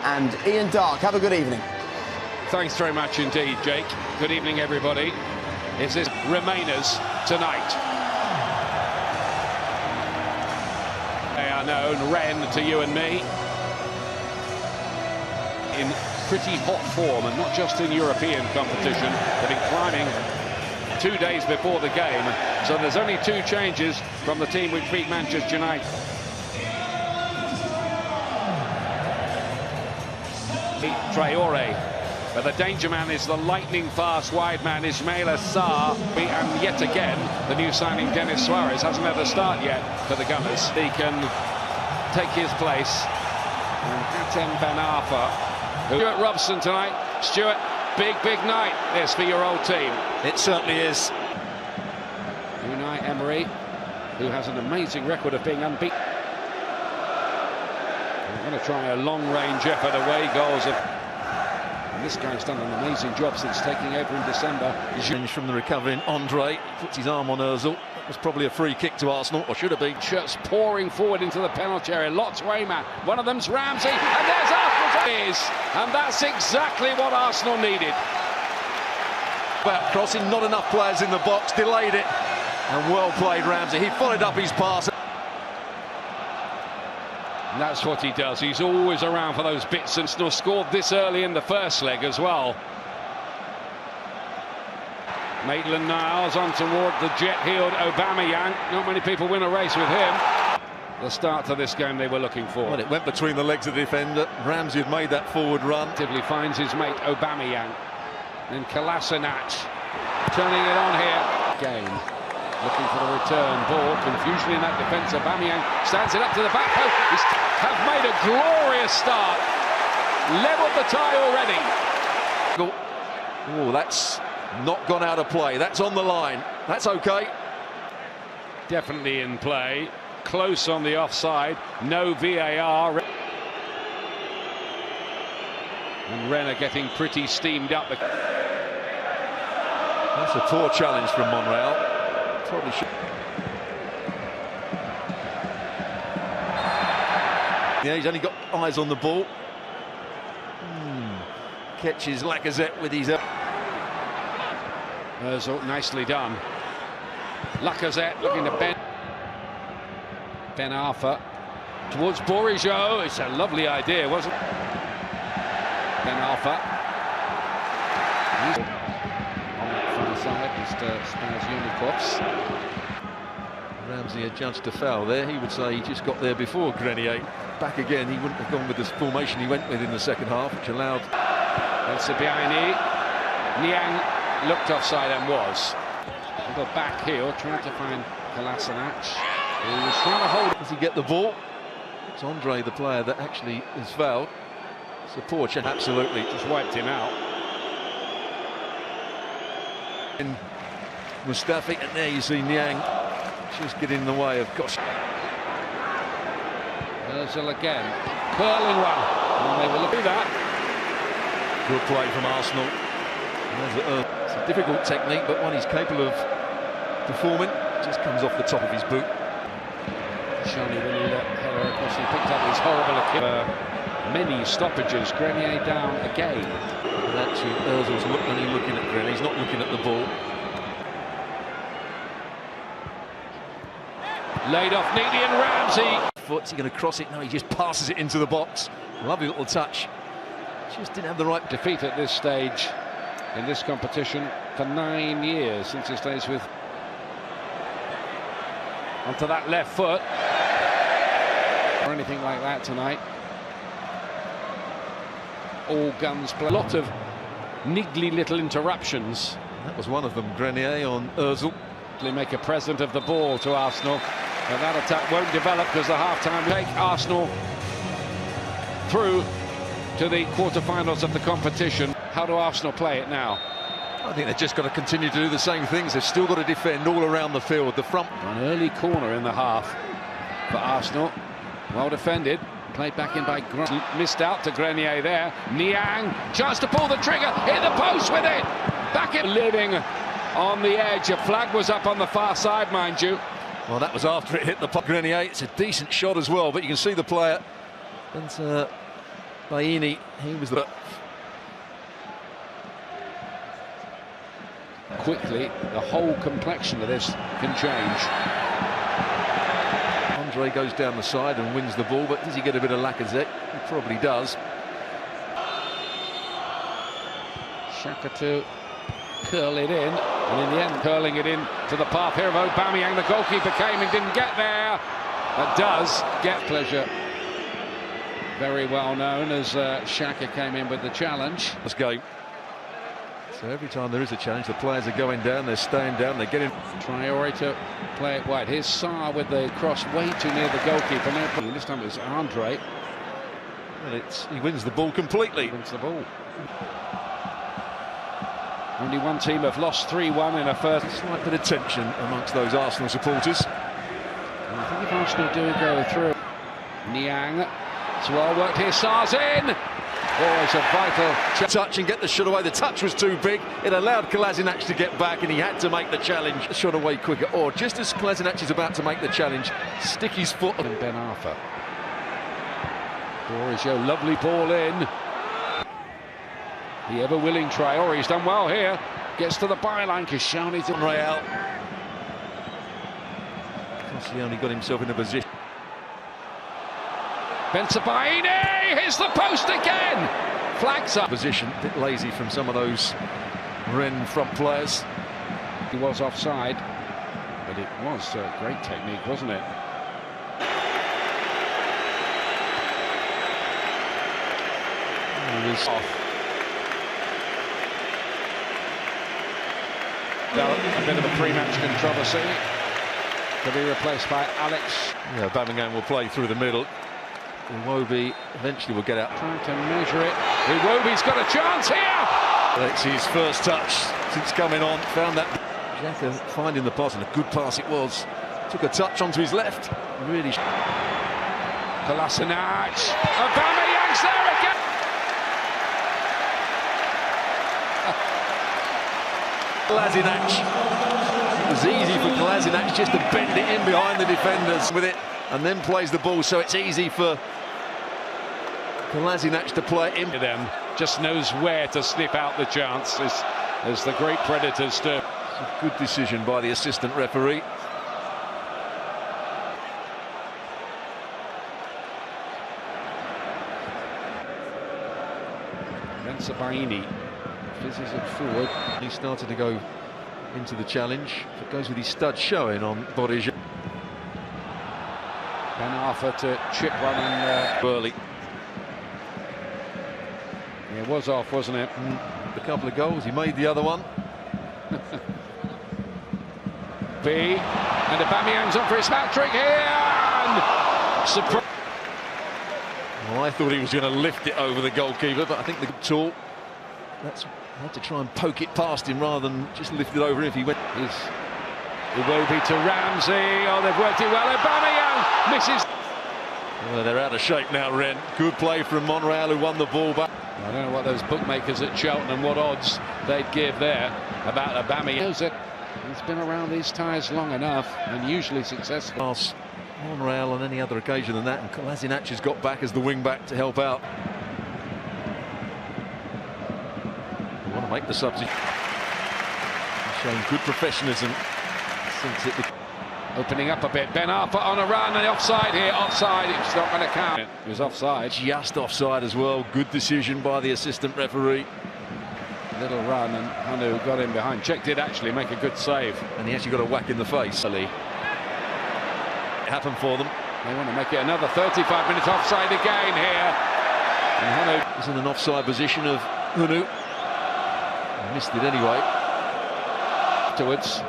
and Ian Darke. Have a good evening. Thanks very much indeed, Jake. Good evening, everybody. Is this Remainers tonight? They are known, Rennes to you and me, in pretty hot form, and not just in European competition. They've been climbing 2 days before the game, so there's only 2 changes from the team which beat Manchester United. Traore, but the danger man is the lightning-fast wide man Ismail Assar, and yet again the new signing Denis Suarez hasn't had a start yet for the Gunners. He can take his place. And Atem Ben Arfa, Stuart Robson tonight. Stuart, big night this for your old team. It certainly is. Unai Emery, who has an amazing record of being unbeaten. We're going to try a long-range effort away goals. And this guy's done an amazing job since taking over in December. Change from the recovering Andre, puts his arm on Ozil. That was probably a free kick to Arsenal, or should have been. Shirts pouring forward into the penalty area. Lots Wayman. One of them's Ramsey, and there's Arsenal's. And that's exactly what Arsenal needed. Well, crossing, not enough players in the box, delayed it. And well played Ramsey. He followed up his pass. And that's what he does. He's always around for those bits, and still scored this early in the first leg as well. Maitland-Niles on toward the jet-heeled Aubamayeng. Not many people win a race with him. The start to this game they were looking for. Well, it went between the legs of the defender. Ramsey had made that forward run. Actively finds his mate Aubamayeng. Then Kolasinac turning it on here. Game. Looking for the return ball. Confusion in that defence. Aubamayeng stands it up to the back post. He's have made a glorious start. Levelled the tie already. Oh, that's not gone out of play. That's on the line. That's okay. Definitely in play. Close on the offside. No VAR. And Rennes are getting pretty steamed up. That's a poor challenge from Monreal. Probably should. Yeah, he's only got eyes on the ball. Catches Lacazette with his... Ozil, nicely done. Lacazette looking to Ben Arfa towards Bourigeaud. It's a lovely idea, wasn't it? Ben Arfa. On that far side, Mr. Spurs Unicofs. Ramsey had judged a foul there. He would say he just got there before Grenier. Back again, he wouldn't have gone with the formation he went with in the second half, which allowed... Elsebiani. Niang looked offside and was. A little back heel, trying to find Kolasinac. He was trying to hold it. Does he get the ball? It's Andre, the player, that actually is fouled. It's a poor chance. Absolutely. Just wiped him out. In Mustafi, and there you see Niang just get in the way of Kosh. Ozil again. Curling one. And they will look at that. Good play from Arsenal. It's a difficult technique, but one he's capable of performing. Just comes off the top of his boot. Shani when he let header across, he picked up his horrible many stoppages. Grenier down again. And actually, Ozil's looking at Grenier. He's not looking at the ball. Laid off neatly, and Ramsey. Foot's he going to cross it? No, he just passes it into the box. Lovely little touch. Just didn't have the right defeat at this stage in this competition for 9 years since his days with. Onto that left foot. Or anything like that tonight. All guns play. A lot of niggly little interruptions. That was one of them. Grenier on Ozil. They make a present of the ball to Arsenal. But that attack won't develop because the half-time take Arsenal through to the quarter-finals of the competition. How do Arsenal play it now? I think they've just got to continue to do the same things. They've still got to defend all around the field. The front. An early corner in the half for Arsenal. Well defended. Played back in by Grenier. Missed out to Grenier there. Niang, chance to pull the trigger. Hit the post with it. Back in. Living on the edge. A flag was up on the far side, mind you. Well, that was after it hit the puck. Grenier. It's a decent shot as well, but you can see the player. And Baini, he was the... Quickly, the whole complexion of this can change. Andre goes down the side and wins the ball, but does he get a bit of Lacazette? He probably does. Xhaka to curl it in, and in the end curling it in to the path here of Aubamayeng. The goalkeeper came and didn't get there. That does get pleasure. Very well known as Xhaka came in with the challenge. Let's go. So every time there is a challenge, the players are going down, they're staying down, they're getting... Traore to play it wide. Here's Sarr with the cross way too near the goalkeeper. Now, this time it's Andre. And he wins the ball completely. Wins the ball. Only one team have lost 3-1 in a first. Slight bit of tension amongst those Arsenal supporters. And I think if Arsenal do go through, Niang, it's well worked here. Sarr's in. Oh, it's a vital touch and get the shot away. The touch was too big. It allowed Kolasinac to get back, and he had to make the challenge. The shot away quicker. Or just as Kolasinac is about to make the challenge, stick his foot. And Ben Arfa. Borisio, lovely ball in. The ever-willing Traore, he's done well here. Gets to the byline, Koscielny to Real. Koscielny got himself in a position. Bensebaini hits the post again. Flags up. Position, a bit lazy from some of those Rennes front players. He was offside, but it was great technique, wasn't it? He was off. A bit of a pre-match controversy to be replaced by Alex. Yeah, Aubamayeng will play through the middle. Iwobi eventually will get out. Trying to measure it. Iwobi's got a chance here. That's his first touch since coming on. Found that. Xhaka finding the pass, and a good pass it was. Took a touch onto his left. Really. Kolasinac. Aubamayeng's there again. Kolasinac. It was easy for Kolasinac just to bend it in behind the defenders with it, and then plays the ball, so it's easy for Kolasinac to play in. Them just knows where to snip out the chances, as the great Predators do. It's a good decision by the assistant referee. Bensebaini fizzes it forward. He started to go into the challenge, but goes with his stud showing on Borisio. Ben Arfa to chip one and Burley. Yeah, it was off, wasn't it? A couple of goals, he made the other one. And Aubamayeng's on for his hat-trick here, and surprise. Well, I thought he was going to lift it over the goalkeeper, but I think the tool, had to try and poke it past him rather than just lift it over him if he went. Iwobi to Ramsey. Oh, they've worked it well. Aubamayeng misses. Well, they're out of shape now, Rennes. Good play from Monreal, who won the ball back. I don't know what those bookmakers at Cheltenham, what odds they'd give there about Aubamayeng. He's been around these tyres long enough and usually successful. Monreal on any other occasion than that, and Kolasinac has got back as the wing-back to help out. They want to make the substitute. Showing good professionalism since it... Opening up a bit, Ben Arfa on a run, and offside here, offside, it's not going to count. It was offside. Just offside as well, good decision by the assistant referee. Little run, and Hanu got in behind. Czech did actually make a good save. And he actually got a whack in the face. It happened for them. They want to make it another 35 minutes offside again here. And Hanu is in an offside position of Hanu. He missed it anyway. Afterwards.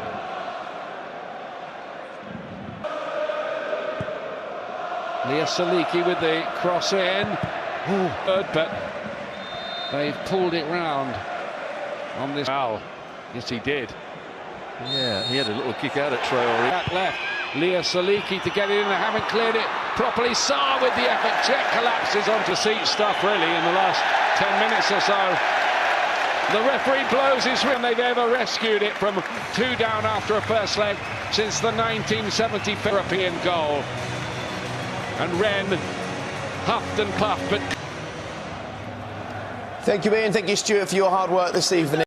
Leah Saliki with the cross in. Good, but they've pulled it round on this foul. Yes, he did. Yeah, he had a little kick out at Traore. Back left, Leah Saliki to get it in. They haven't cleared it properly. Sarr with the effort. Czech collapses onto seat stuff really in the last 10 minutes or so. The referee blows his whistle. They've ever rescued it from 2 down after a first leg since the 1970 European goal. And Rennes huffed and puffed, but Thank you, Ian. Thank you, Stuart, for your hard work this evening.